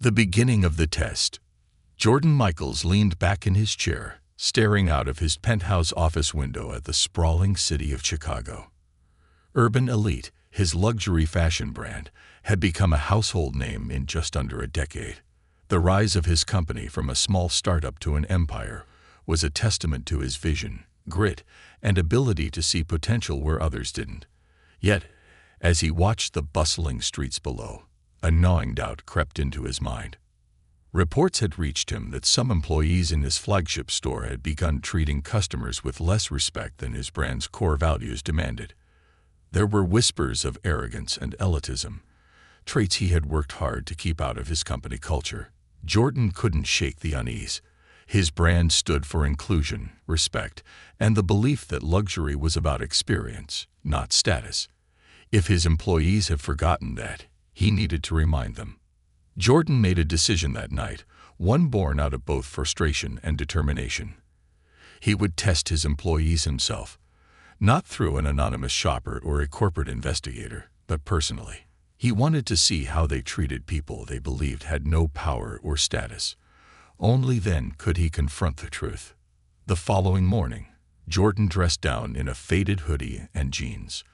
The beginning of the test. Jordan Michaels leaned back in his chair, staring out of his penthouse office window at the sprawling city of Chicago. Urban Elite, his luxury fashion brand, had become a household name in just under a decade. The rise of his company from a small startup to an empire was a testament to his vision, grit, and ability to see potential where others didn't. Yet, as he watched the bustling streets below, a gnawing doubt crept into his mind. Reports had reached him that some employees in his flagship store had begun treating customers with less respect than his brand's core values demanded. There were whispers of arrogance and elitism, traits he had worked hard to keep out of his company culture. Jordan couldn't shake the unease. His brand stood for inclusion, respect, and the belief that luxury was about experience, not status. If his employees had forgotten that, he needed to remind them. Jordan made a decision that night, one born out of both frustration and determination. He would test his employees himself, not through an anonymous shopper or a corporate investigator, but personally. He wanted to see how they treated people they believed had no power or status. Only then could he confront the truth. The following morning, Jordan dressed down in a faded hoodie and jeans.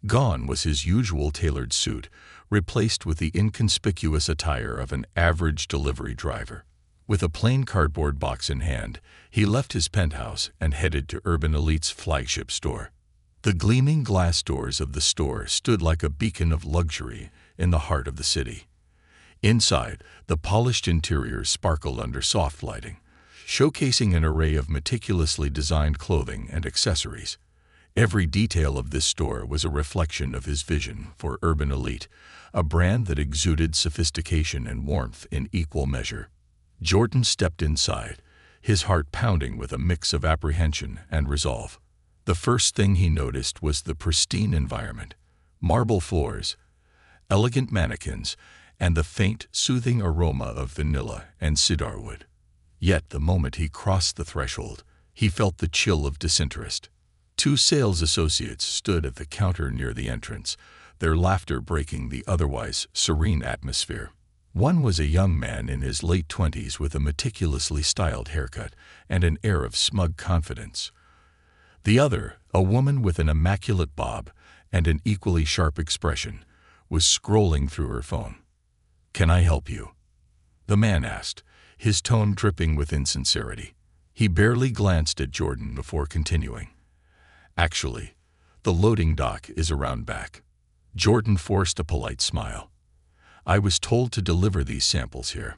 Gone was his usual tailored suit, replaced with the inconspicuous attire of an average delivery driver. With a plain cardboard box in hand, he left his penthouse and headed to Urban Elite's flagship store. The gleaming glass doors of the store stood like a beacon of luxury in the heart of the city. Inside, the polished interiors sparkled under soft lighting, showcasing an array of meticulously designed clothing and accessories. Every detail of this store was a reflection of his vision for Urban Elite, a brand that exuded sophistication and warmth in equal measure. Jordan stepped inside, his heart pounding with a mix of apprehension and resolve. The first thing he noticed was the pristine environment: marble floors, elegant mannequins, and the faint, soothing aroma of vanilla and cedarwood. Yet the moment he crossed the threshold, he felt the chill of disinterest. Two sales associates stood at the counter near the entrance, their laughter breaking the otherwise serene atmosphere. One was a young man in his late 20s with a meticulously styled haircut and an air of smug confidence. The other, a woman with an immaculate bob and an equally sharp expression, was scrolling through her phone. "Can I help you?" the man asked, his tone dripping with insincerity. He barely glanced at Jordan before continuing. "Actually, the loading dock is around back." Jordan forced a polite smile. "I was told to deliver these samples here."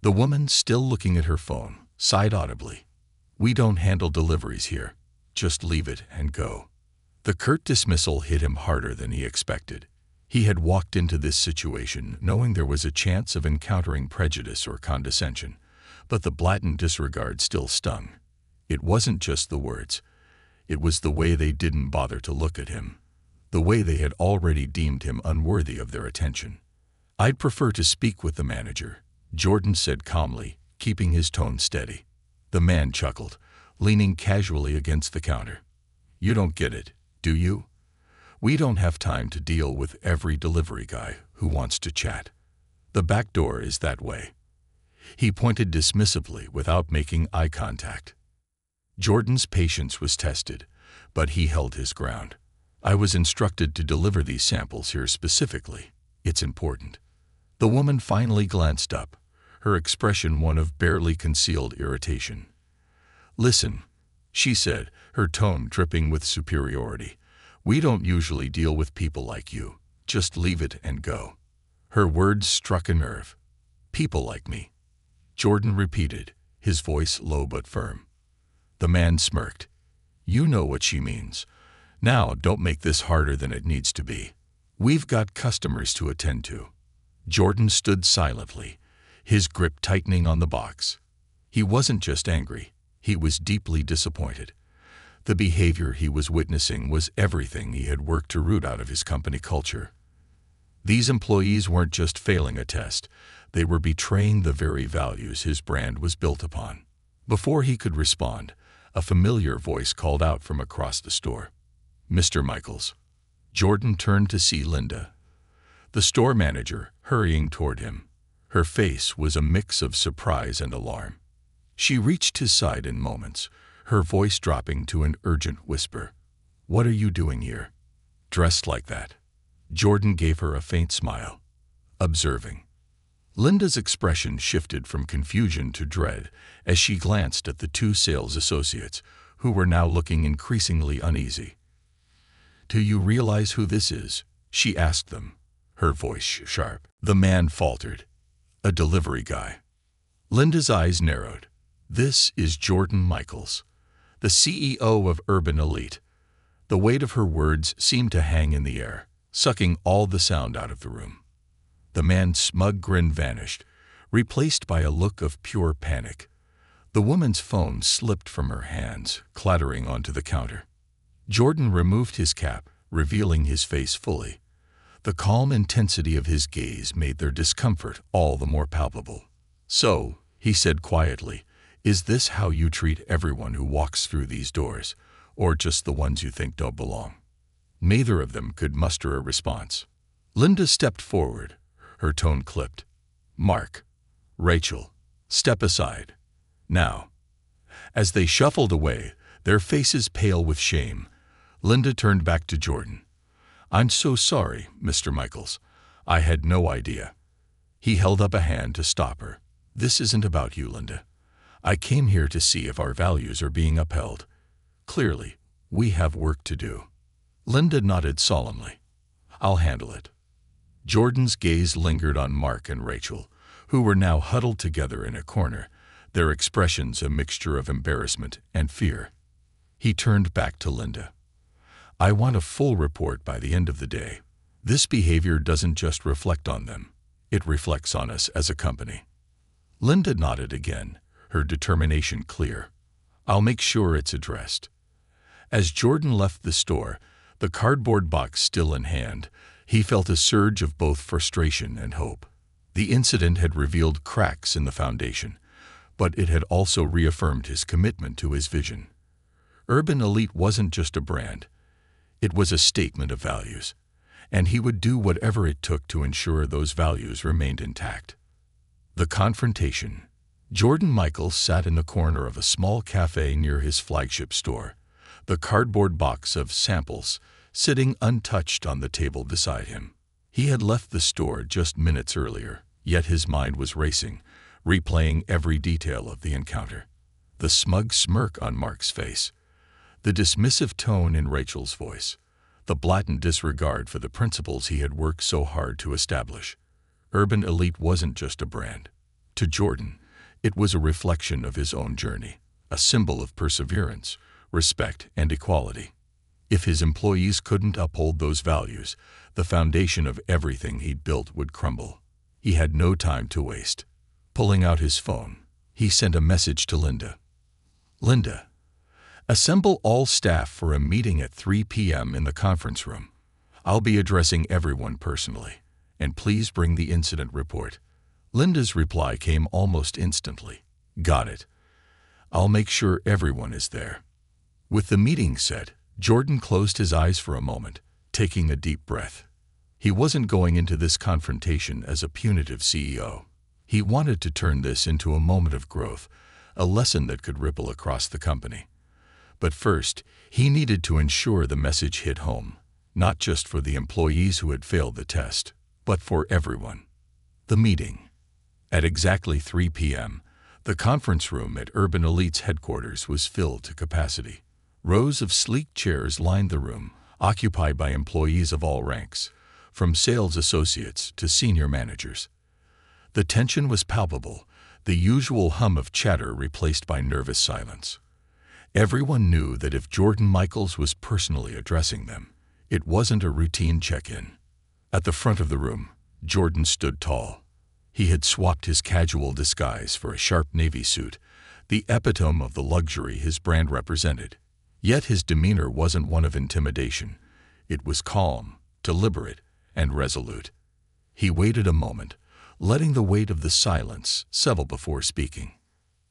The woman, still looking at her phone, sighed audibly. "We don't handle deliveries here. Just leave it and go." The curt dismissal hit him harder than he expected. He had walked into this situation knowing there was a chance of encountering prejudice or condescension, but the blatant disregard still stung. It wasn't just the words. It was the way they didn't bother to look at him, the way they had already deemed him unworthy of their attention. "I'd prefer to speak with the manager," Jordan said calmly, keeping his tone steady. The man chuckled, leaning casually against the counter. "You don't get it, do you? We don't have time to deal with every delivery guy who wants to chat. The back door is that way." He pointed dismissively without making eye contact. Jordan's patience was tested, but he held his ground. "I was instructed to deliver these samples here specifically. It's important." The woman finally glanced up, her expression one of barely concealed irritation. "Listen," she said, her tone dripping with superiority. "We don't usually deal with people like you. Just leave it and go." Her words struck a nerve. "People like me," Jordan repeated, his voice low but firm. The man smirked. "You know what she means. Now don't make this harder than it needs to be. We've got customers to attend to." Jordan stood silently, his grip tightening on the box. He wasn't just angry, he was deeply disappointed. The behavior he was witnessing was everything he had worked to root out of his company culture. These employees weren't just failing a test, they were betraying the very values his brand was built upon. Before he could respond, a familiar voice called out from across the store. "Mr. Michaels." Jordan turned to see Linda, the store manager, hurrying toward him. Her face was a mix of surprise and alarm. She reached his side in moments, her voice dropping to an urgent whisper. "What are you doing here? Dressed like that?" Jordan gave her a faint smile, observing. Linda's expression shifted from confusion to dread as she glanced at the two sales associates, who were now looking increasingly uneasy. "Do you realize who this is?" she asked them, her voice sharp. The man faltered. "A delivery guy." Linda's eyes narrowed. "This is Jordan Michaels, the CEO of Urban Elite." The weight of her words seemed to hang in the air, sucking all the sound out of the room. The man's smug grin vanished, replaced by a look of pure panic. The woman's phone slipped from her hands, clattering onto the counter. Jordan removed his cap, revealing his face fully. The calm intensity of his gaze made their discomfort all the more palpable. "So," he said quietly, "is this how you treat everyone who walks through these doors, or just the ones you think don't belong?" Neither of them could muster a response. Linda stepped forward, her tone clipped. "Mark, Rachel, step aside. Now." As they shuffled away, their faces pale with shame, Linda turned back to Jordan. "I'm so sorry, Mr. Michaels. I had no idea." He held up a hand to stop her. "This isn't about you, Linda. I came here to see if our values are being upheld. Clearly, we have work to do." Linda nodded solemnly. "I'll handle it." Jordan's gaze lingered on Mark and Rachel, who were now huddled together in a corner, their expressions a mixture of embarrassment and fear. He turned back to Linda. "I want a full report by the end of the day. This behavior doesn't just reflect on them. It reflects on us as a company." Linda nodded again, her determination clear. "I'll make sure it's addressed." As Jordan left the store, the cardboard box still in hand, he felt a surge of both frustration and hope. The incident had revealed cracks in the foundation, but it had also reaffirmed his commitment to his vision. Urban Elite wasn't just a brand. It was a statement of values, and he would do whatever it took to ensure those values remained intact. The confrontation. Jordan Michaels sat in the corner of a small cafe near his flagship store, the cardboard box of samples sitting untouched on the table beside him. He had left the store just minutes earlier, yet his mind was racing, replaying every detail of the encounter. The smug smirk on Mark's face, the dismissive tone in Rachel's voice, the blatant disregard for the principles he had worked so hard to establish. Urban Elite wasn't just a brand. To Jordan, it was a reflection of his own journey, a symbol of perseverance, respect, and equality. If his employees couldn't uphold those values, the foundation of everything he'd built would crumble. He had no time to waste. Pulling out his phone, he sent a message to Linda. "Linda, assemble all staff for a meeting at 3 p.m. in the conference room. I'll be addressing everyone personally, and please bring the incident report." Linda's reply came almost instantly. "Got it. I'll make sure everyone is there." With the meeting set, Jordan closed his eyes for a moment, taking a deep breath. He wasn't going into this confrontation as a punitive CEO. He wanted to turn this into a moment of growth, a lesson that could ripple across the company. But first, he needed to ensure the message hit home, not just for the employees who had failed the test, but for everyone. The meeting. At exactly 3 p.m., the conference room at Urban Elite's headquarters was filled to capacity. Rows of sleek chairs lined the room, occupied by employees of all ranks, from sales associates to senior managers. The tension was palpable, the usual hum of chatter replaced by nervous silence. Everyone knew that if Jordan Michaels was personally addressing them, it wasn't a routine check-in. At the front of the room, Jordan stood tall. He had swapped his casual disguise for a sharp navy suit, the epitome of the luxury his brand represented. Yet his demeanor wasn't one of intimidation. It was calm, deliberate, and resolute. He waited a moment, letting the weight of the silence settle before speaking.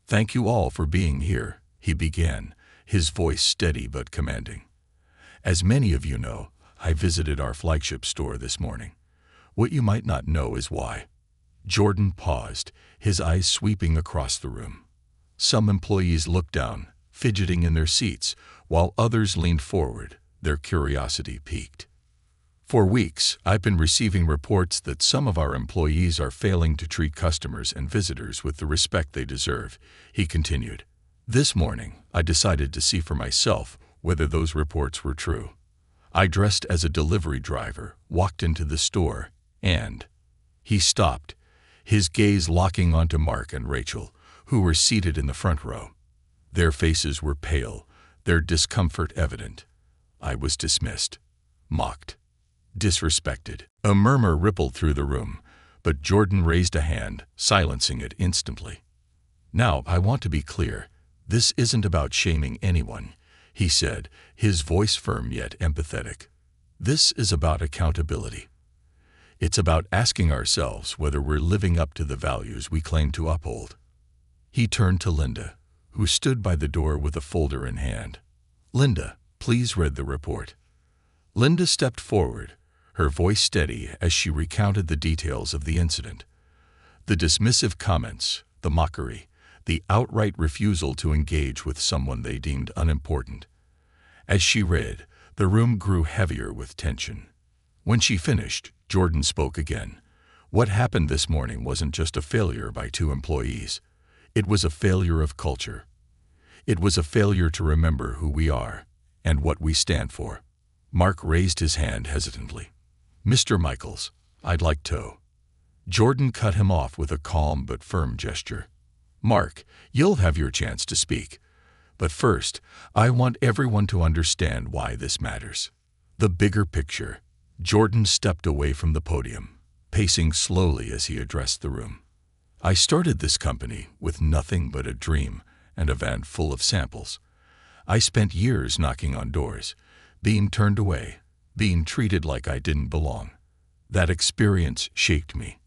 "Thank you all for being here," he began, his voice steady but commanding. "As many of you know, I visited our flagship store this morning. What you might not know is why." Jordan paused, his eyes sweeping across the room. Some employees looked down, fidgeting in their seats, while others leaned forward, their curiosity piqued. For weeks, I've been receiving reports that some of our employees are failing to treat customers and visitors with the respect they deserve, he continued. This morning, I decided to see for myself whether those reports were true. I dressed as a delivery driver, walked into the store, and... He stopped, his gaze locking onto Mark and Rachel, who were seated in the front row. Their faces were pale, their discomfort evident. I was dismissed, mocked, disrespected. A murmur rippled through the room, but Jordan raised a hand, silencing it instantly. Now, I want to be clear. This isn't about shaming anyone, he said, his voice firm yet empathetic. This is about accountability. It's about asking ourselves whether we're living up to the values we claim to uphold. He turned to Linda, who stood by the door with a folder in hand. Linda, please read the report. Linda stepped forward, her voice steady as she recounted the details of the incident. The dismissive comments, the mockery, the outright refusal to engage with someone they deemed unimportant. As she read, the room grew heavier with tension. When she finished, Jordan spoke again. What happened this morning wasn't just a failure by two employees. It was a failure of culture. It was a failure to remember who we are and what we stand for. Mark raised his hand hesitantly. Mr. Michaels, I'd like to. Jordan cut him off with a calm but firm gesture. Mark, you'll have your chance to speak. But first, I want everyone to understand why this matters. The bigger picture. Jordan stepped away from the podium, pacing slowly as he addressed the room. I started this company with nothing but a dream and a van full of samples. I spent years knocking on doors, being turned away, being treated like I didn't belong. That experience shaped me.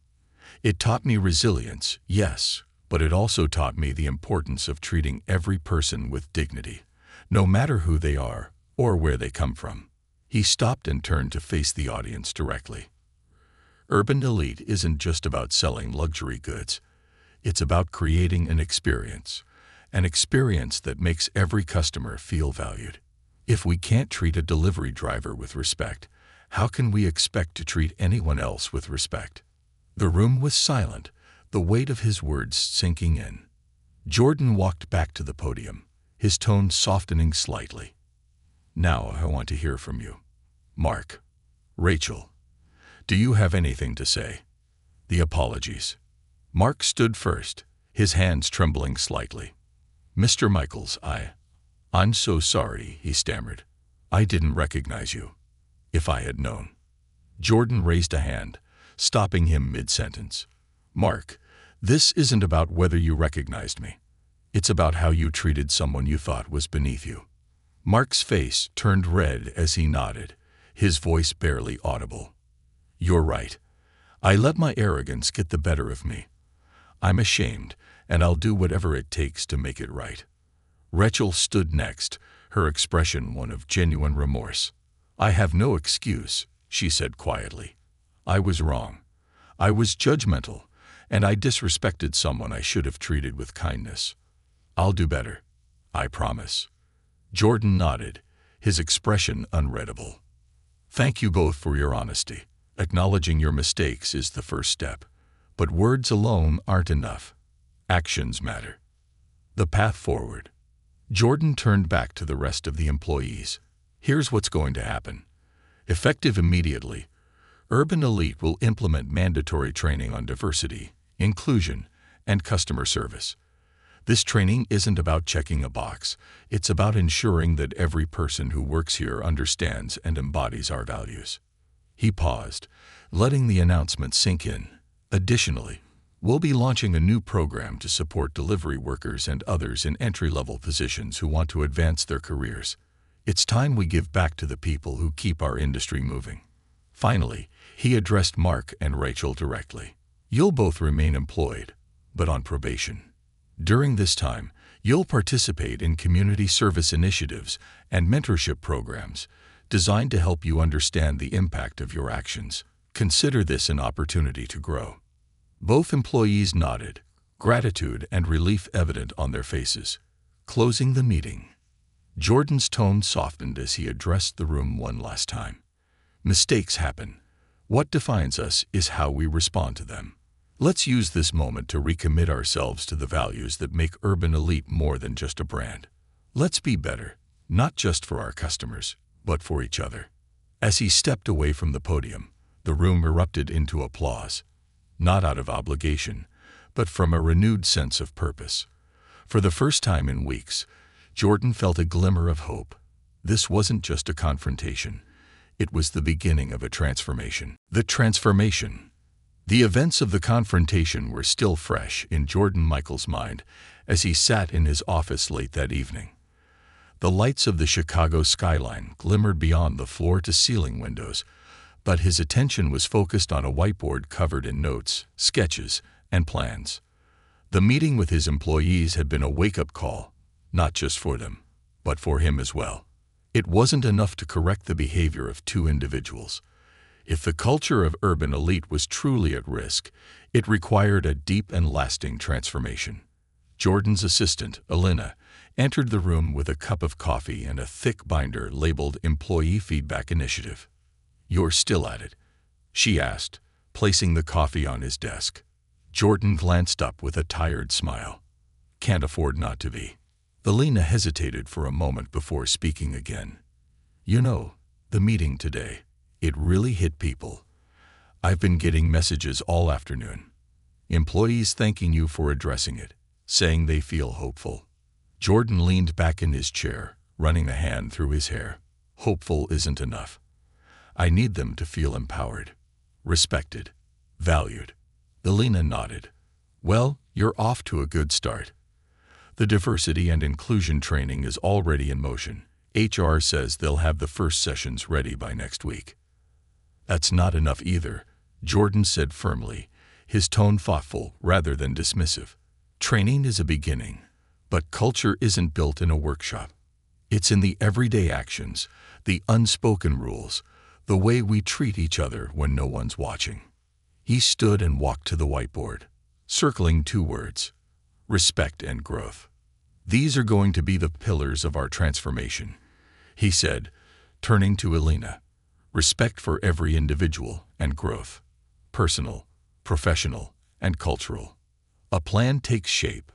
It taught me resilience, yes, but it also taught me the importance of treating every person with dignity, no matter who they are or where they come from. He stopped and turned to face the audience directly. Urban Elite isn't just about selling luxury goods. It's about creating an experience that makes every customer feel valued. If we can't treat a delivery driver with respect, how can we expect to treat anyone else with respect? The room was silent, the weight of his words sinking in. Jordan walked back to the podium, his tone softening slightly. Now I want to hear from you. Mark, Rachel, do you have anything to say? The apologies. Mark stood first, his hands trembling slightly. Mr. Michaels, I'm so sorry, he stammered. I didn't recognize you. If I had known. Jordan raised a hand, stopping him mid-sentence. Mark, this isn't about whether you recognized me. It's about how you treated someone you thought was beneath you. Mark's face turned red as he nodded, his voice barely audible. You're right. I let my arrogance get the better of me. I'm ashamed, and I'll do whatever it takes to make it right. Rachel stood next, her expression one of genuine remorse. I have no excuse, she said quietly. I was wrong. I was judgmental, and I disrespected someone I should have treated with kindness. I'll do better. I promise. Jordan nodded, his expression unreadable. Thank you both for your honesty. Acknowledging your mistakes is the first step. But words alone aren't enough. Actions matter. The path forward. Jordan turned back to the rest of the employees. Here's what's going to happen. Effective immediately, Urban Elite will implement mandatory training on diversity, inclusion, and customer service. This training isn't about checking a box. It's about ensuring that every person who works here understands and embodies our values. He paused, letting the announcement sink in. Additionally, we'll be launching a new program to support delivery workers and others in entry-level positions who want to advance their careers. It's time we give back to the people who keep our industry moving. Finally, he addressed Mark and Rachel directly. You'll both remain employed, but on probation. During this time, you'll participate in community service initiatives and mentorship programs designed to help you understand the impact of your actions. Consider this an opportunity to grow. Both employees nodded, gratitude and relief evident on their faces. Closing the meeting, Jordan's tone softened as he addressed the room one last time. Mistakes happen. What defines us is how we respond to them. Let's use this moment to recommit ourselves to the values that make Urban Elite more than just a brand. Let's be better, not just for our customers, but for each other. As he stepped away from the podium, the room erupted into applause, not out of obligation, but from a renewed sense of purpose. For the first time in weeks, Jordan felt a glimmer of hope. This wasn't just a confrontation. It was the beginning of a transformation. The transformation. The events of the confrontation were still fresh in Jordan Michaels' mind as he sat in his office late that evening. The lights of the Chicago skyline glimmered beyond the floor-to-ceiling windows, but his attention was focused on a whiteboard covered in notes, sketches, and plans. The meeting with his employees had been a wake-up call, not just for them, but for him as well. It wasn't enough to correct the behavior of two individuals. If the culture of Urban Elite was truly at risk, it required a deep and lasting transformation. Jordan's assistant, Elena, entered the room with a cup of coffee and a thick binder labeled Employee Feedback Initiative. "You're still at it?" she asked, placing the coffee on his desk. Jordan glanced up with a tired smile. "Can't afford not to be." Elena hesitated for a moment before speaking again. "You know, the meeting today, it really hit people. I've been getting messages all afternoon. Employees thanking you for addressing it, saying they feel hopeful." Jordan leaned back in his chair, running a hand through his hair. "Hopeful isn't enough. I need them to feel empowered, respected, valued." Elena nodded. "Well, you're off to a good start. The diversity and inclusion training is already in motion. HR says they'll have the first sessions ready by next week." "That's not enough either," Jordan said firmly, his tone thoughtful rather than dismissive. "Training is a beginning, but culture isn't built in a workshop. It's in the everyday actions, the unspoken rules, the way we treat each other when no one's watching." He stood and walked to the whiteboard, circling two words: respect and growth. "These are going to be the pillars of our transformation," he said, turning to Elena. "Respect for every individual and growth, personal, professional, and cultural." A plan takes shape.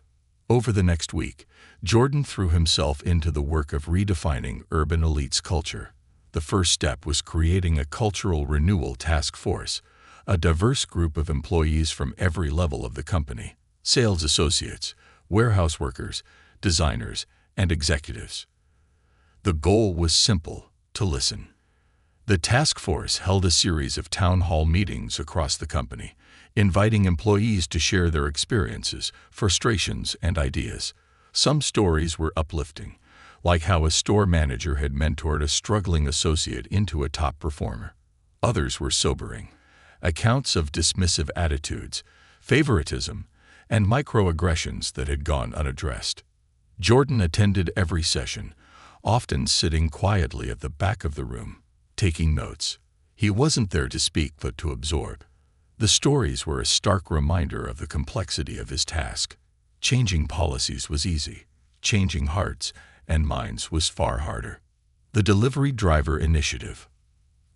Over the next week, Jordan threw himself into the work of redefining Urban Elite's culture. The first step was creating a cultural renewal task force, a diverse group of employees from every level of the company: sales associates, warehouse workers, designers, and executives. The goal was simple: to listen. The task force held a series of town hall meetings across the company, inviting employees to share their experiences, frustrations, and ideas. Some stories were uplifting, like how a store manager had mentored a struggling associate into a top performer. Others were sobering: accounts of dismissive attitudes, favoritism, and microaggressions that had gone unaddressed. Jordan attended every session, often sitting quietly at the back of the room, taking notes. He wasn't there to speak but to absorb. The stories were a stark reminder of the complexity of his task. Changing policies was easy. Changing hearts and minds was far harder. The Delivery Driver Initiative.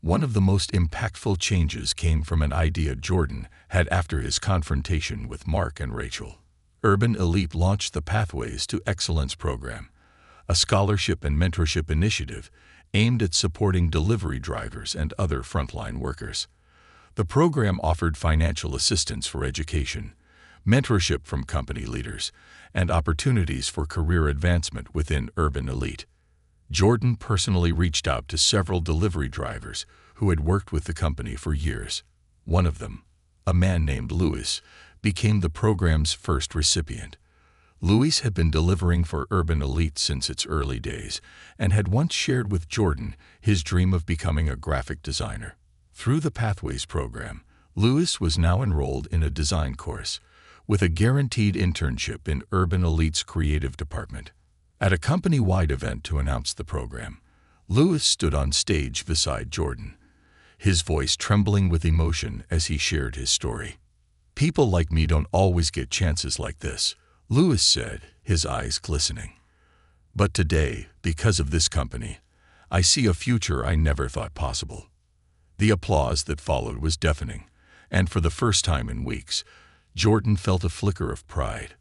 One of the most impactful changes came from an idea Jordan had after his confrontation with Mark and Rachel. Urban Elite launched the Pathways to Excellence program, a scholarship and mentorship initiative aimed at supporting delivery drivers and other frontline workers. The program offered financial assistance for education, mentorship from company leaders, and opportunities for career advancement within Urban Elite. Jordan personally reached out to several delivery drivers who had worked with the company for years. One of them, a man named Louis, became the program's first recipient. Louis had been delivering for Urban Elite since its early days and had once shared with Jordan his dream of becoming a graphic designer. Through the Pathways program, Louis was now enrolled in a design course, with a guaranteed internship in Urban Elite's creative department. At a company-wide event to announce the program, Louis stood on stage beside Jordan, his voice trembling with emotion as he shared his story. People like me don't always get chances like this, Lewis said, his eyes glistening. But today, because of this company, I see a future I never thought possible. The applause that followed was deafening, and for the first time in weeks, Jordan felt a flicker of pride.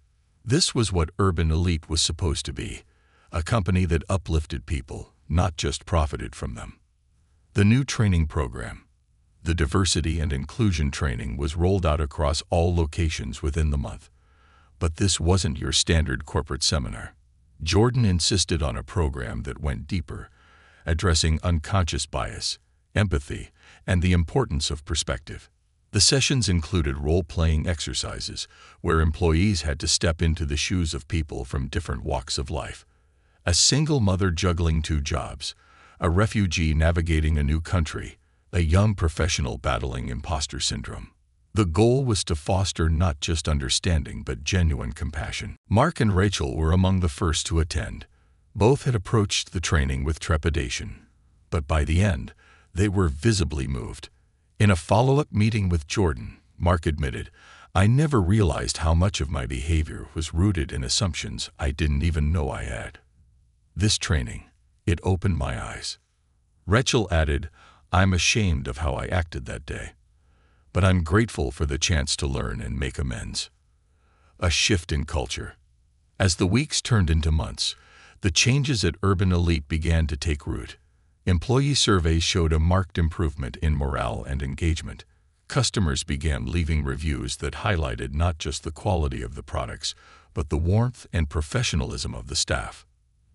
This was what Urban Elite was supposed to be, a company that uplifted people, not just profited from them. The new training program, the diversity and inclusion training, was rolled out across all locations within the month. But this wasn't your standard corporate seminar. Jordan insisted on a program that went deeper, addressing unconscious bias, empathy, and the importance of perspective. The sessions included role-playing exercises where employees had to step into the shoes of people from different walks of life. A single mother juggling 2 jobs, a refugee navigating a new country, a young professional battling imposter syndrome. The goal was to foster not just understanding but genuine compassion. Mark and Rachel were among the first to attend. Both had approached the training with trepidation, but by the end, they were visibly moved. In a follow-up meeting with Jordan, Mark admitted, "I never realized how much of my behavior was rooted in assumptions I didn't even know I had. This training, it opened my eyes." Rachel added, "I'm ashamed of how I acted that day, but I'm grateful for the chance to learn and make amends." A shift in culture. As the weeks turned into months, the changes at Urban Elite began to take root. Employee surveys showed a marked improvement in morale and engagement. Customers began leaving reviews that highlighted not just the quality of the products, but the warmth and professionalism of the staff.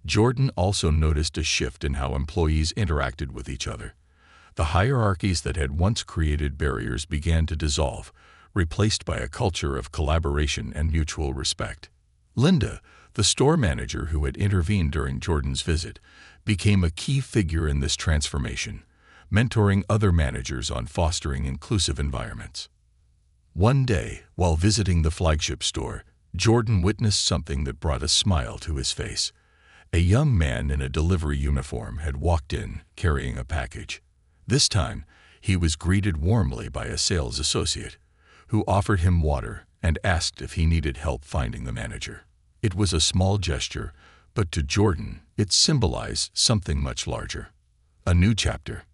Jordan also noticed a shift in how employees interacted with each other. The hierarchies that had once created barriers began to dissolve, replaced by a culture of collaboration and mutual respect. Linda, the store manager who had intervened during Jordan's visit, became a key figure in this transformation, mentoring other managers on fostering inclusive environments. One day, while visiting the flagship store, Jordan witnessed something that brought a smile to his face. A young man in a delivery uniform had walked in, carrying a package. This time, he was greeted warmly by a sales associate, who offered him water and asked if he needed help finding the manager. It was a small gesture, but to Jordan, it symbolized something much larger. A new chapter.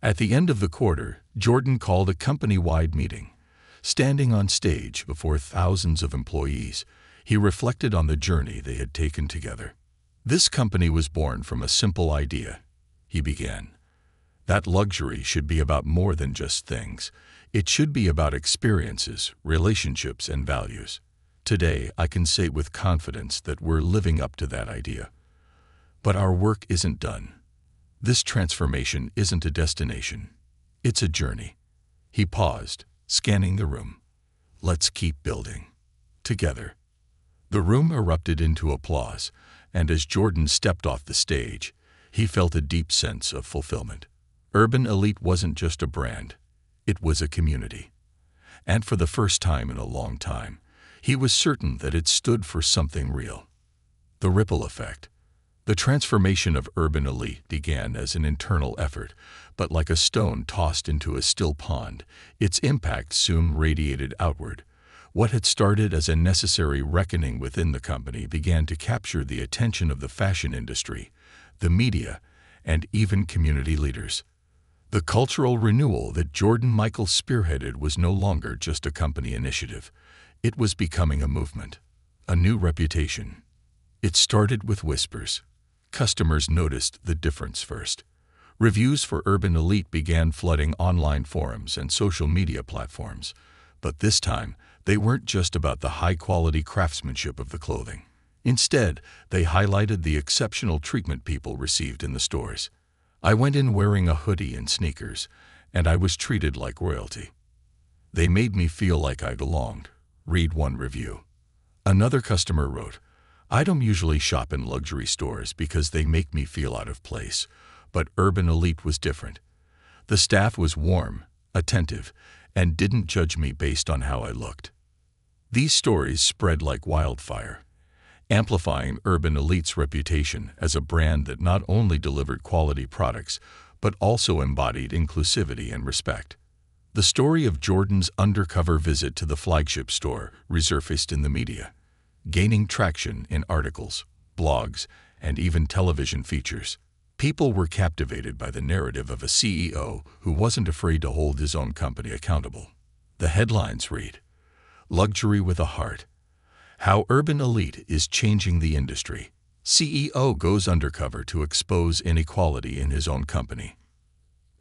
At the end of the quarter, Jordan called a company-wide meeting. Standing on stage before thousands of employees, he reflected on the journey they had taken together. "This company was born from a simple idea," he began. "That luxury should be about more than just things. It should be about experiences, relationships, and values. Today, I can say with confidence that we're living up to that idea. But our work isn't done. This transformation isn't a destination. It's a journey." He paused, scanning the room. "Let's keep building. Together." The room erupted into applause, and as Jordan stepped off the stage, he felt a deep sense of fulfillment. Urban Elite wasn't just a brand. It was a community. And for the first time in a long time, he was certain that it stood for something real. The ripple effect. The transformation of Urban Elite began as an internal effort, but like a stone tossed into a still pond, its impact soon radiated outward. What had started as a necessary reckoning within the company began to capture the attention of the fashion industry, the media, and even community leaders. The cultural renewal that Jordan Michael spearheaded was no longer just a company initiative. It was becoming a movement, a new reputation. It started with whispers. Customers noticed the difference first. Reviews for Urban Elite began flooding online forums and social media platforms. But this time, they weren't just about the high-quality craftsmanship of the clothing. Instead, they highlighted the exceptional treatment people received in the stores. "I went in wearing a hoodie and sneakers, and I was treated like royalty. They made me feel like I belonged," read one review. Another customer wrote, "I don't usually shop in luxury stores because they make me feel out of place, but Urban Elite was different. The staff was warm, attentive, and didn't judge me based on how I looked." These stories spread like wildfire, amplifying Urban Elite's reputation as a brand that not only delivered quality products, but also embodied inclusivity and respect. The story of Jordan's undercover visit to the flagship store resurfaced in the media, gaining traction in articles, blogs, and even television features. People were captivated by the narrative of a CEO who wasn't afraid to hold his own company accountable. The headlines read, "Luxury with a Heart. How Urban Elite is Changing the Industry. CEO Goes Undercover to Expose Inequality in His Own Company."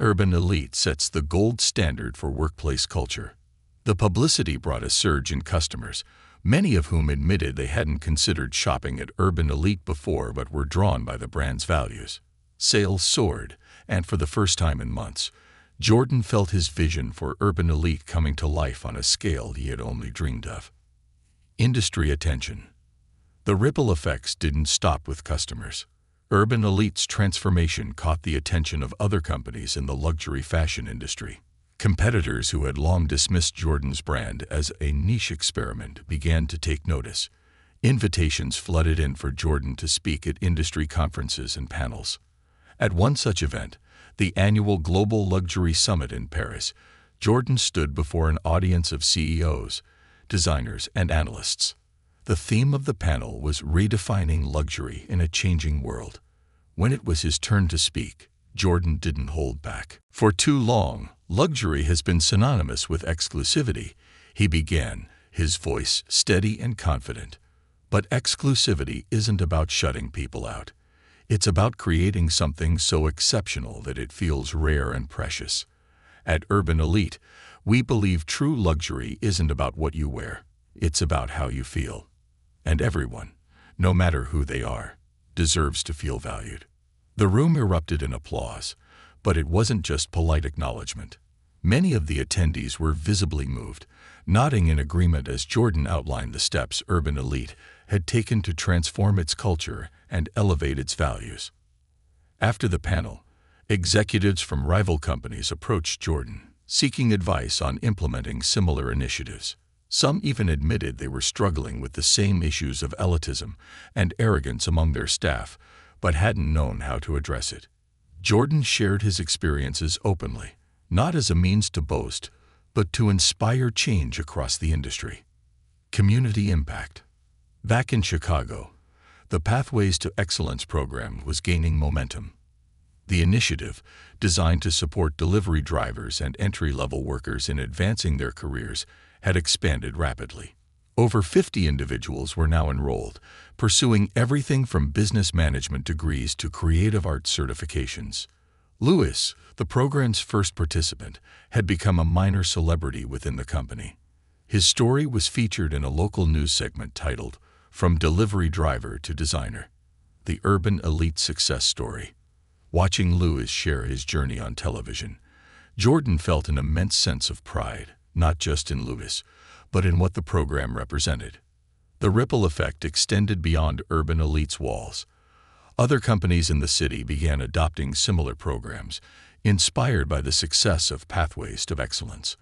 Urban Elite sets the gold standard for workplace culture. The publicity brought a surge in customers, many of whom admitted they hadn't considered shopping at Urban Elite before but were drawn by the brand's values. Sales soared, and for the first time in months, Jordan felt his vision for Urban Elite coming to life on a scale he had only dreamed of. Industry attention. The ripple effects didn't stop with customers. Urban Elite's transformation caught the attention of other companies in the luxury fashion industry. Competitors who had long dismissed Jordan's brand as a niche experiment began to take notice. Invitations flooded in for Jordan to speak at industry conferences and panels. At one such event, the annual Global Luxury Summit in Paris, Jordan stood before an audience of CEOs, designers, and analysts. The theme of the panel was redefining luxury in a changing world. When it was his turn to speak, Jordan didn't hold back. "For too long, luxury has been synonymous with exclusivity," he began, his voice steady and confident. "But exclusivity isn't about shutting people out. It's about creating something so exceptional that it feels rare and precious. At Urban Elite, we believe true luxury isn't about what you wear. It's about how you feel. And everyone, no matter who they are, deserves to feel valued." The room erupted in applause, but it wasn't just polite acknowledgement. Many of the attendees were visibly moved, nodding in agreement as Jordan outlined the steps Urban Elite had taken to transform its culture and elevate its values. After the panel, executives from rival companies approached Jordan, seeking advice on implementing similar initiatives. Some even admitted they were struggling with the same issues of elitism and arrogance among their staff, but hadn't known how to address it. Jordan shared his experiences openly, not as a means to boast, but to inspire change across the industry. Community impact. Back in Chicago, the Pathways to Excellence program was gaining momentum. The initiative, designed to support delivery drivers and entry-level workers in advancing their careers, had expanded rapidly. Over 50 individuals were now enrolled, pursuing everything from business management degrees to creative arts certifications. Lewis, the program's first participant, had become a minor celebrity within the company. His story was featured in a local news segment titled, "From Delivery Driver to Designer: The Urban Elite Success Story." Watching Lewis share his journey on television, Jordan felt an immense sense of pride, not just in Lewis, but in what the program represented. The ripple effect extended beyond Urban Elite's walls. Other companies in the city began adopting similar programs, inspired by the success of Pathways to Excellence.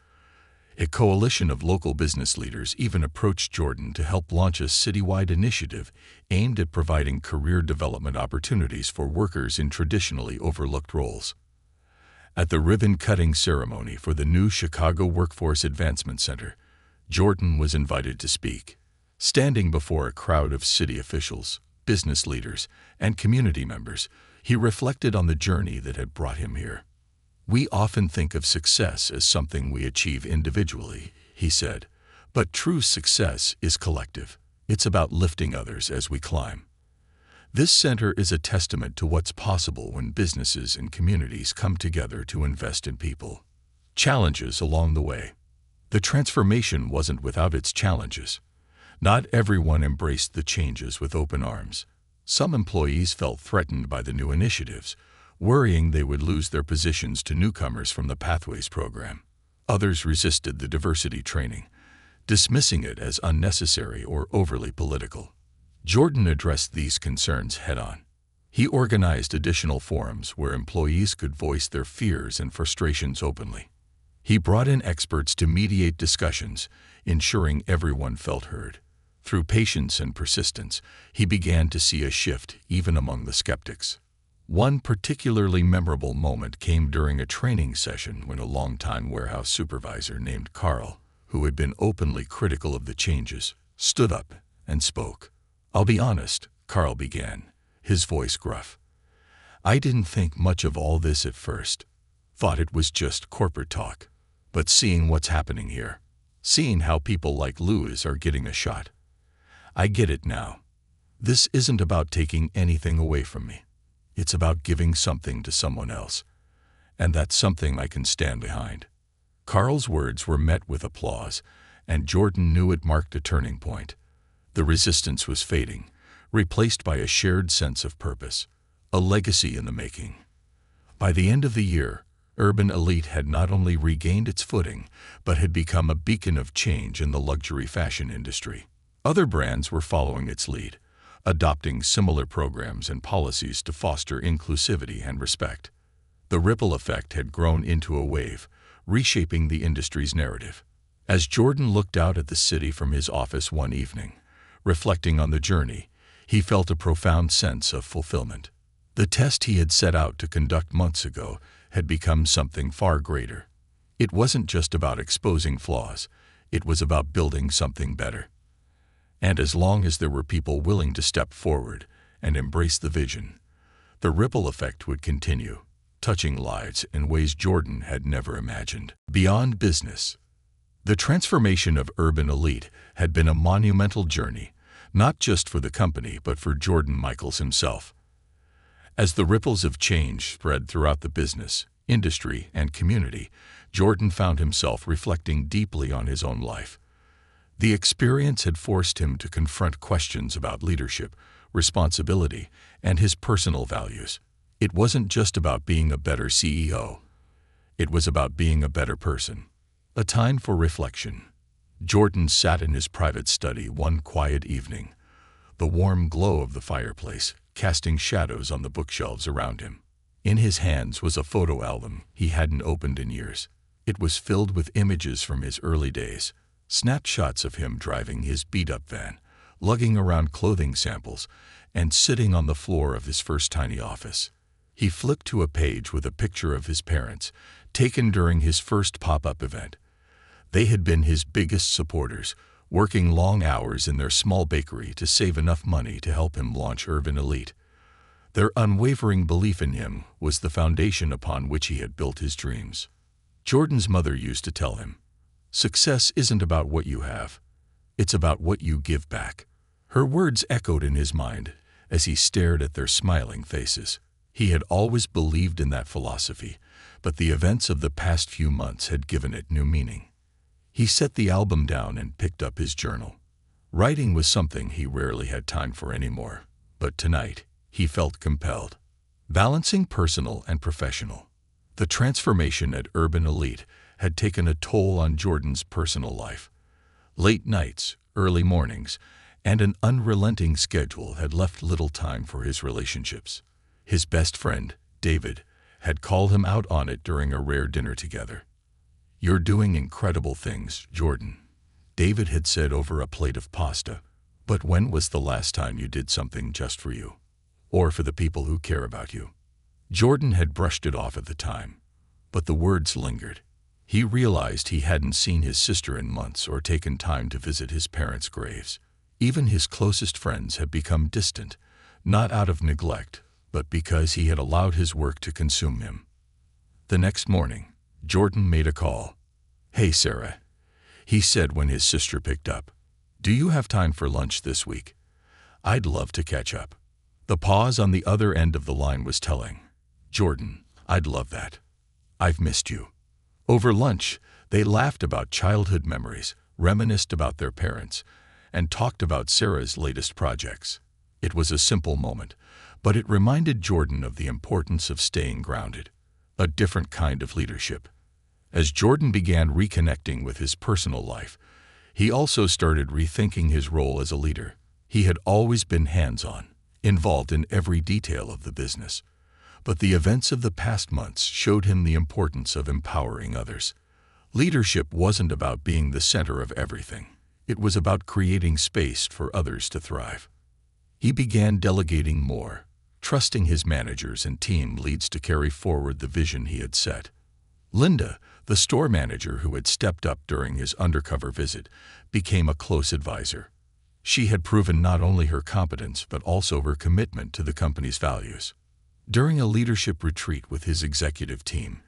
A coalition of local business leaders even approached Jordan to help launch a citywide initiative aimed at providing career development opportunities for workers in traditionally overlooked roles. At the ribbon-cutting ceremony for the new Chicago Workforce Advancement Center, Jordan was invited to speak. Standing before a crowd of city officials, business leaders, and community members, he reflected on the journey that had brought him here. "We often think of success as something we achieve individually," he said, "but true success is collective. It's about lifting others as we climb." This center is a testament to what's possible when businesses and communities come together to invest in people. Challenges along the way. The transformation wasn't without its challenges. Not everyone embraced the changes with open arms. Some employees felt threatened by the new initiatives, worrying they would lose their positions to newcomers from the Pathways program. Others resisted the diversity training, dismissing it as unnecessary or overly political. Jordan addressed these concerns head-on. He organized additional forums where employees could voice their fears and frustrations openly. He brought in experts to mediate discussions, ensuring everyone felt heard. Through patience and persistence, he began to see a shift even among the skeptics. One particularly memorable moment came during a training session when a longtime warehouse supervisor named Carl, who had been openly critical of the changes, stood up and spoke. "I'll be honest," Carl began, his voice gruff. "I didn't think much of all this at first. Thought it was just corporate talk. But seeing what's happening here, seeing how people like Louis are getting a shot, I get it now. This isn't about taking anything away from me. It's about giving something to someone else. And that's something I can stand behind." Carl's words were met with applause, and Jordan knew it marked a turning point. The resistance was fading, replaced by a shared sense of purpose, a legacy in the making. By the end of the year, Urban Elite had not only regained its footing, but had become a beacon of change in the luxury fashion industry. Other brands were following its lead, adopting similar programs and policies to foster inclusivity and respect. The ripple effect had grown into a wave, reshaping the industry's narrative. As Jordan looked out at the city from his office one evening, reflecting on the journey, he felt a profound sense of fulfillment. The test he had set out to conduct months ago had become something far greater. It wasn't just about exposing flaws, it was about building something better. And as long as there were people willing to step forward and embrace the vision, the ripple effect would continue, touching lives in ways Jordan had never imagined. Beyond business, the transformation of Urban Elite had been a monumental journey, not just for the company but for Jordan Michaels himself. As the ripples of change spread throughout the business, industry, and community, Jordan found himself reflecting deeply on his own life. The experience had forced him to confront questions about leadership, responsibility, and his personal values. It wasn't just about being a better CEO. It was about being a better person. A time for reflection. Jordan sat in his private study one quiet evening, the warm glow of the fireplace casting shadows on the bookshelves around him. In his hands was a photo album he hadn't opened in years. It was filled with images from his early days, snapshots of him driving his beat-up van, lugging around clothing samples, and sitting on the floor of his first tiny office. He flipped to a page with a picture of his parents, taken during his first pop-up event. They had been his biggest supporters, working long hours in their small bakery to save enough money to help him launch Urban Elite. Their unwavering belief in him was the foundation upon which he had built his dreams. Jordan's mother used to tell him, "Success isn't about what you have. It's about what you give back." Her words echoed in his mind as he stared at their smiling faces. He had always believed in that philosophy, but the events of the past few months had given it new meaning. He set the album down and picked up his journal. Writing was something he rarely had time for anymore, but tonight he felt compelled. Balancing personal and professional. The transformation at Urban Elite had taken a toll on Jordan's personal life. Late nights, early mornings, and an unrelenting schedule had left little time for his relationships. His best friend, David, had called him out on it during a rare dinner together. "You're doing incredible things, Jordan," David had said over a plate of pasta. "But when was the last time you did something just for you? Or for the people who care about you?" Jordan had brushed it off at the time, but the words lingered. He realized he hadn't seen his sister in months or taken time to visit his parents' graves. Even his closest friends had become distant, not out of neglect, but because he had allowed his work to consume him. The next morning, Jordan made a call. "Hey, Sarah," he said when his sister picked up. "Do you have time for lunch this week? I'd love to catch up." The pause on the other end of the line was telling. "Jordan, I'd love that. I've missed you." Over lunch, they laughed about childhood memories, reminisced about their parents, and talked about Sarah's latest projects. It was a simple moment, but it reminded Jordan of the importance of staying grounded, a different kind of leadership. As Jordan began reconnecting with his personal life, he also started rethinking his role as a leader. He had always been hands-on, involved in every detail of the business, but the events of the past months showed him the importance of empowering others. Leadership wasn't about being the center of everything. It was about creating space for others to thrive. He began delegating more, trusting his managers and team leads to carry forward the vision he had set. Linda, the store manager who had stepped up during his undercover visit, became a close advisor. She had proven not only her competence but also her commitment to the company's values. During a leadership retreat with his executive team,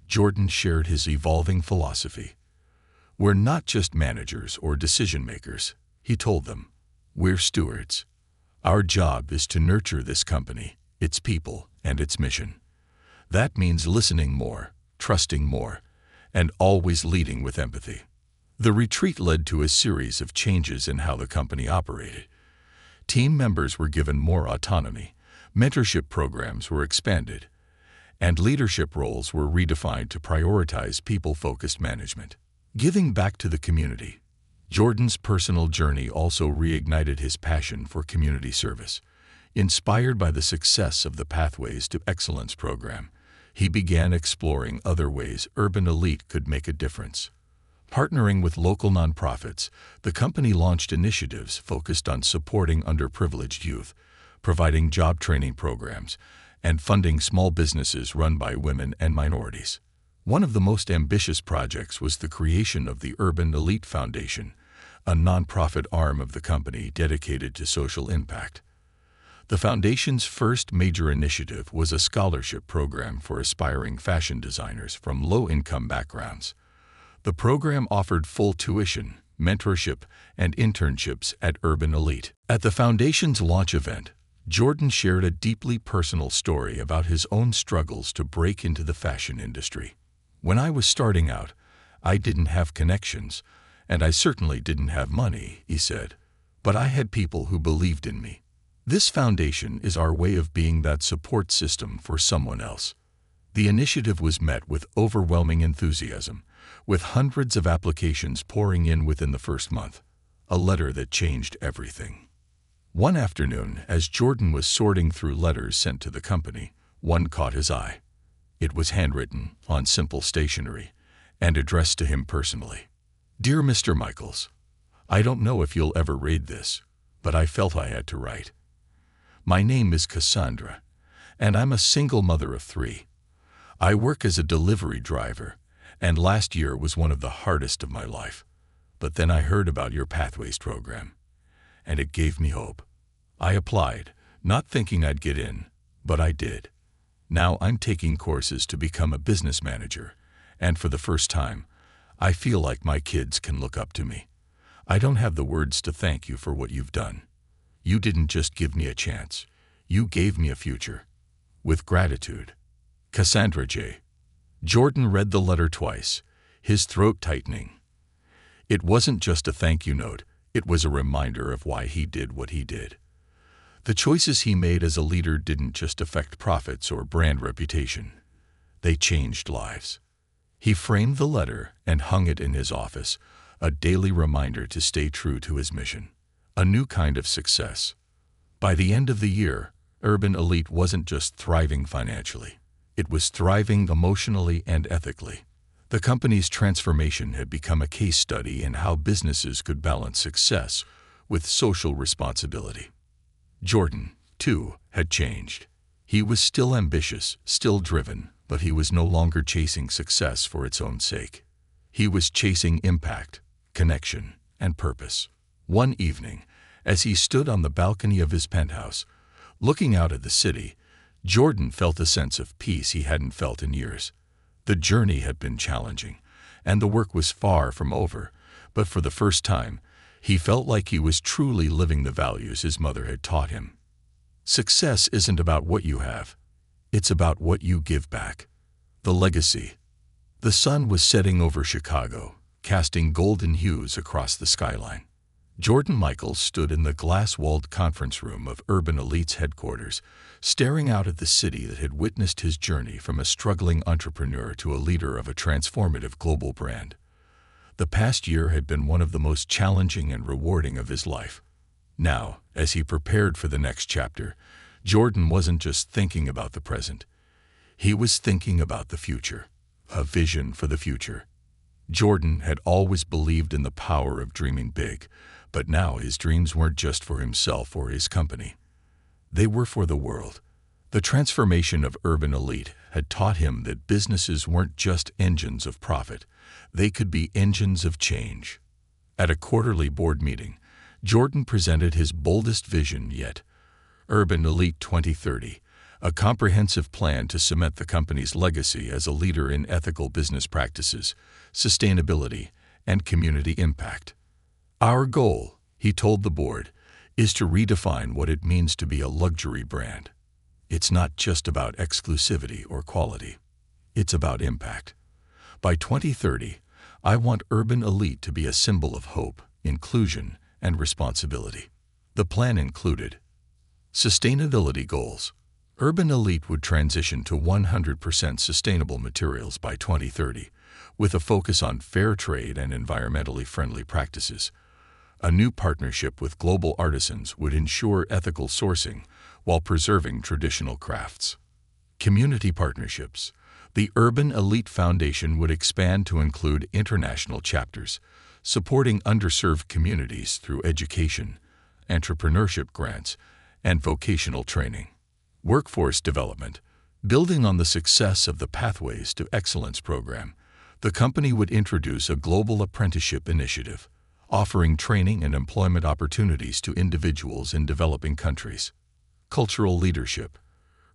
Jordan shared his evolving philosophy. "We're not just managers or decision-makers," he told them. "We're stewards. Our job is to nurture this company, its people, and its mission. That means listening more, trusting more, and always leading with empathy." The retreat led to a series of changes in how the company operated. Team members were given more autonomy, mentorship programs were expanded, and leadership roles were redefined to prioritize people-focused management. Giving back to the community. Jordan's personal journey also reignited his passion for community service. Inspired by the success of the Pathways to Excellence program, he began exploring other ways Urban Elite could make a difference. Partnering with local nonprofits, the company launched initiatives focused on supporting underprivileged youth, providing job training programs, and funding small businesses run by women and minorities. One of the most ambitious projects was the creation of the Urban Elite Foundation, a nonprofit arm of the company dedicated to social impact. The foundation's first major initiative was a scholarship program for aspiring fashion designers from low-income backgrounds. The program offered full tuition, mentorship, and internships at Urban Elite. At the foundation's launch event, Jordan shared a deeply personal story about his own struggles to break into the fashion industry. "When I was starting out, I didn't have connections, and I certainly didn't have money," he said. "But I had people who believed in me. This foundation is our way of being that support system for someone else." The initiative was met with overwhelming enthusiasm, with hundreds of applications pouring in within the first month, a letter that changed everything. One afternoon, as Jordan was sorting through letters sent to the company, one caught his eye. It was handwritten, on simple stationery, and addressed to him personally. "Dear Mr. Michaels, I don't know if you'll ever read this, but I felt I had to write. My name is Cassandra, and I'm a single mother of 3. I work as a delivery driver, and last year was one of the hardest of my life. But then I heard about your Pathways program, and it gave me hope. I applied, not thinking I'd get in, but I did. Now I'm taking courses to become a business manager, and for the first time, I feel like my kids can look up to me. I don't have the words to thank you for what you've done. You didn't just give me a chance. You gave me a future. With gratitude, Cassandra J." Jordan read the letter twice, his throat tightening. It wasn't just a thank you note, it was a reminder of why he did what he did. The choices he made as a leader didn't just affect profits or brand reputation. They changed lives. He framed the letter and hung it in his office, a daily reminder to stay true to his mission. A new kind of success. By the end of the year, Urban Elite wasn't just thriving financially. It was thriving emotionally and ethically. The company's transformation had become a case study in how businesses could balance success with social responsibility. Jordan, too, had changed. He was still ambitious, still driven, but he was no longer chasing success for its own sake. He was chasing impact, connection, and purpose. One evening, as he stood on the balcony of his penthouse, looking out at the city, Jordan felt a sense of peace he hadn't felt in years. The journey had been challenging, and the work was far from over, but for the first time, he felt like he was truly living the values his mother had taught him. Success isn't about what you have. It's about what you give back. The legacy. The sun was setting over Chicago, casting golden hues across the skyline. Jordan Michaels stood in the glass-walled conference room of Urban Elite's headquarters, staring out at the city that had witnessed his journey from a struggling entrepreneur to a leader of a transformative global brand. The past year had been one of the most challenging and rewarding of his life. Now, as he prepared for the next chapter, Jordan wasn't just thinking about the present. He was thinking about the future, a vision for the future. Jordan had always believed in the power of dreaming big, but now his dreams weren't just for himself or his company. They were for the world. The transformation of Urban Elite had taught him that businesses weren't just engines of profit, they could be engines of change. At a quarterly board meeting, Jordan presented his boldest vision yet, Urban Elite 2030, a comprehensive plan to cement the company's legacy as a leader in ethical business practices, sustainability, and community impact. Our goal, he told the board, is to redefine what it means to be a luxury brand. It's not just about exclusivity or quality. It's about impact. By 2030, I want Urban Elite to be a symbol of hope, inclusion, and responsibility. The plan included sustainability goals. Urban Elite would transition to 100% sustainable materials by 2030, with a focus on fair trade and environmentally friendly practices. A new partnership with global artisans would ensure ethical sourcing while preserving traditional crafts. Community partnerships. The Urban Elite Foundation would expand to include international chapters, supporting underserved communities through education, entrepreneurship grants, and vocational training. Workforce development. Building on the success of the Pathways to Excellence program, the company would introduce a global apprenticeship initiative, offering training and employment opportunities to individuals in developing countries. Cultural leadership.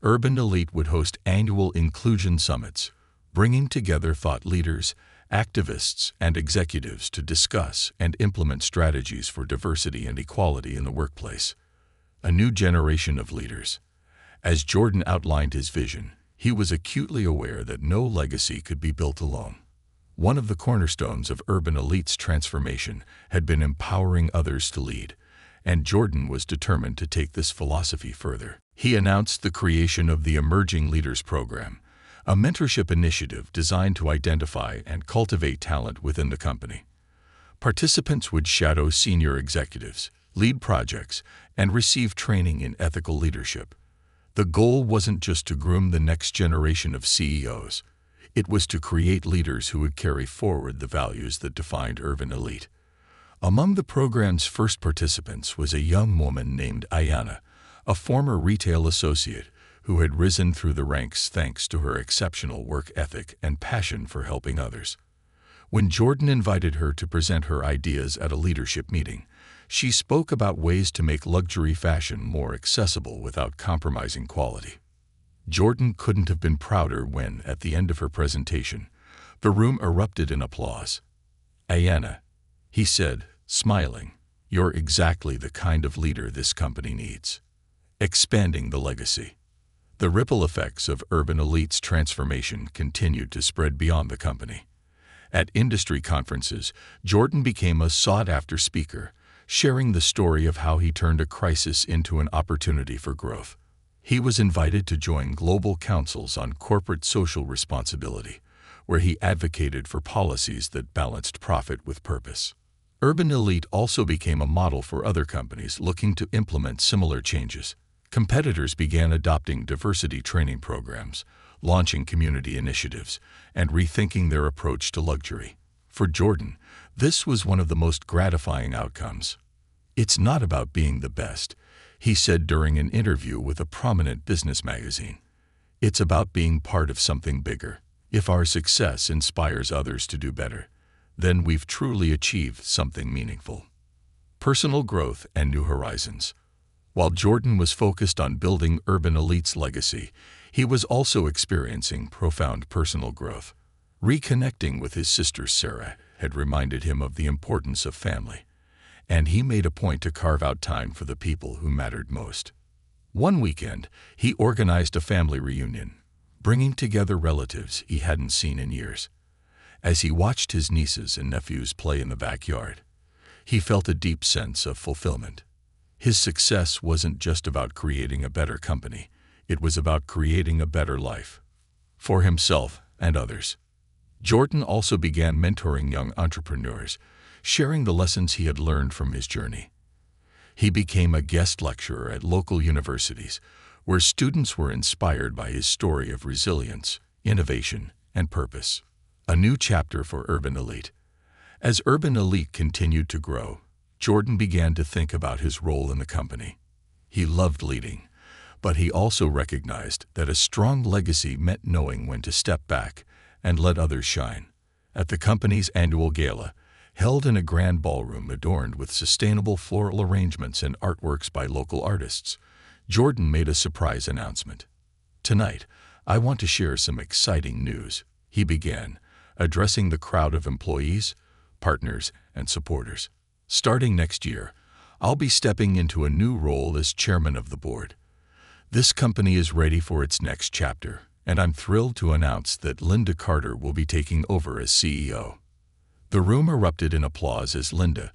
Urban Elite would host annual inclusion summits, bringing together thought leaders, activists, and executives to discuss and implement strategies for diversity and equality in the workplace. A new generation of leaders. As Jordan outlined his vision, he was acutely aware that no legacy could be built alone. One of the cornerstones of Urban Elite's transformation had been empowering others to lead, and Jordan was determined to take this philosophy further. He announced the creation of the Emerging Leaders Program, a mentorship initiative designed to identify and cultivate talent within the company. Participants would shadow senior executives, lead projects, and receive training in ethical leadership. The goal wasn't just to groom the next generation of CEOs. It was to create leaders who would carry forward the values that defined Urban Elite. Among the program's first participants was a young woman named Ayana, a former retail associate who had risen through the ranks thanks to her exceptional work ethic and passion for helping others. When Jordan invited her to present her ideas at a leadership meeting, she spoke about ways to make luxury fashion more accessible without compromising quality. Jordan couldn't have been prouder when, at the end of her presentation, the room erupted in applause. "Ayana," he said, smiling, "you're exactly the kind of leader this company needs." Expanding the legacy. The ripple effects of Urban Elite's transformation continued to spread beyond the company. At industry conferences, Jordan became a sought-after speaker, sharing the story of how he turned a crisis into an opportunity for growth. He was invited to join global councils on corporate social responsibility, where he advocated for policies that balanced profit with purpose. Urban Elite also became a model for other companies looking to implement similar changes. Competitors began adopting diversity training programs, launching community initiatives, and rethinking their approach to luxury. For Jordan, this was one of the most gratifying outcomes. "It's not about being the best," he said during an interview with a prominent business magazine. "It's about being part of something bigger. If our success inspires others to do better, then we've truly achieved something meaningful." Personal growth and new horizons. While Jordan was focused on building Urban Elite's legacy, he was also experiencing profound personal growth. Reconnecting with his sister Sarah had reminded him of the importance of family, and he made a point to carve out time for the people who mattered most. One weekend, he organized a family reunion, bringing together relatives he hadn't seen in years. As he watched his nieces and nephews play in the backyard, he felt a deep sense of fulfillment. His success wasn't just about creating a better company, it was about creating a better life for himself and others. Jordan also began mentoring young entrepreneurs, sharing the lessons he had learned from his journey. He became a guest lecturer at local universities, where students were inspired by his story of resilience, innovation, and purpose. A new chapter for Urban Elite. As Urban Elite continued to grow, Jordan began to think about his role in the company. He loved leading, But he also recognized that a strong legacy meant knowing when to step back and let others shine. At the company's annual gala, held in a grand ballroom adorned with sustainable floral arrangements and artworks by local artists, Jordan made a surprise announcement. "Tonight, I want to share some exciting news," he began, addressing the crowd of employees, partners, and supporters. "Starting next year, I'll be stepping into a new role as chairman of the board. This company is ready for its next chapter, and I'm thrilled to announce that Linda Carter will be taking over as CEO." The room erupted in applause as Linda,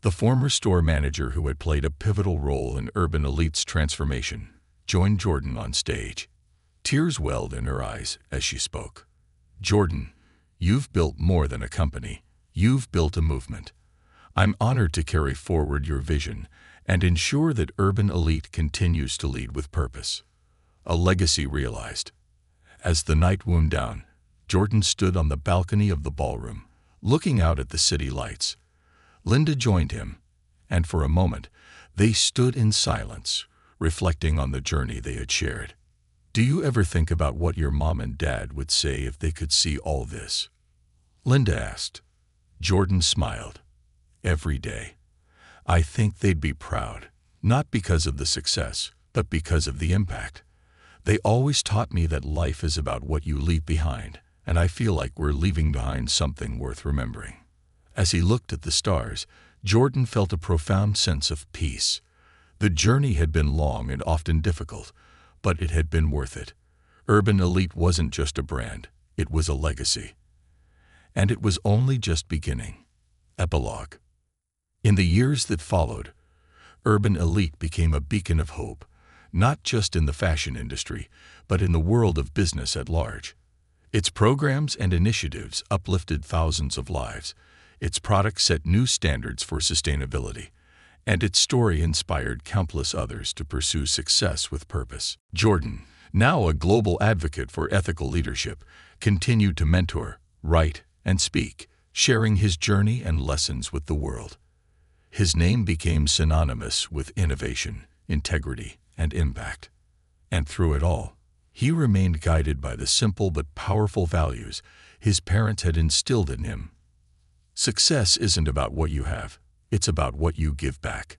the former store manager who had played a pivotal role in Urban Elite's transformation, joined Jordan on stage. Tears welled in her eyes as she spoke. "Jordan, you've built more than a company. You've built a movement. I'm honored to carry forward your vision and ensure that Urban Elite continues to lead with purpose." A legacy realized. As the night wound down, Jordan stood on the balcony of the ballroom, looking out at the city lights. Linda joined him, and for a moment, they stood in silence, reflecting on the journey they had shared. "Do you ever think about what your mom and dad would say if they could see all this?" Linda asked. Jordan smiled. "Every day. I think they'd be proud, not because of the success, but because of the impact. They always taught me that life is about what you leave behind, and I feel like we're leaving behind something worth remembering." As he looked at the stars, Jordan felt a profound sense of peace. The journey had been long and often difficult, but it had been worth it. Urban Elite wasn't just a brand, it was a legacy. And it was only just beginning. Epilogue. In the years that followed, Urban Elite became a beacon of hope, not just in the fashion industry, but in the world of business at large. Its programs and initiatives uplifted thousands of lives, its products set new standards for sustainability, and its story inspired countless others to pursue success with purpose. Jordan, now a global advocate for ethical leadership, continued to mentor, write, and speak, sharing his journey and lessons with the world. His name became synonymous with innovation, integrity, and impact. And through it all, he remained guided by the simple but powerful values his parents had instilled in him. Success isn't about what you have, it's about what you give back.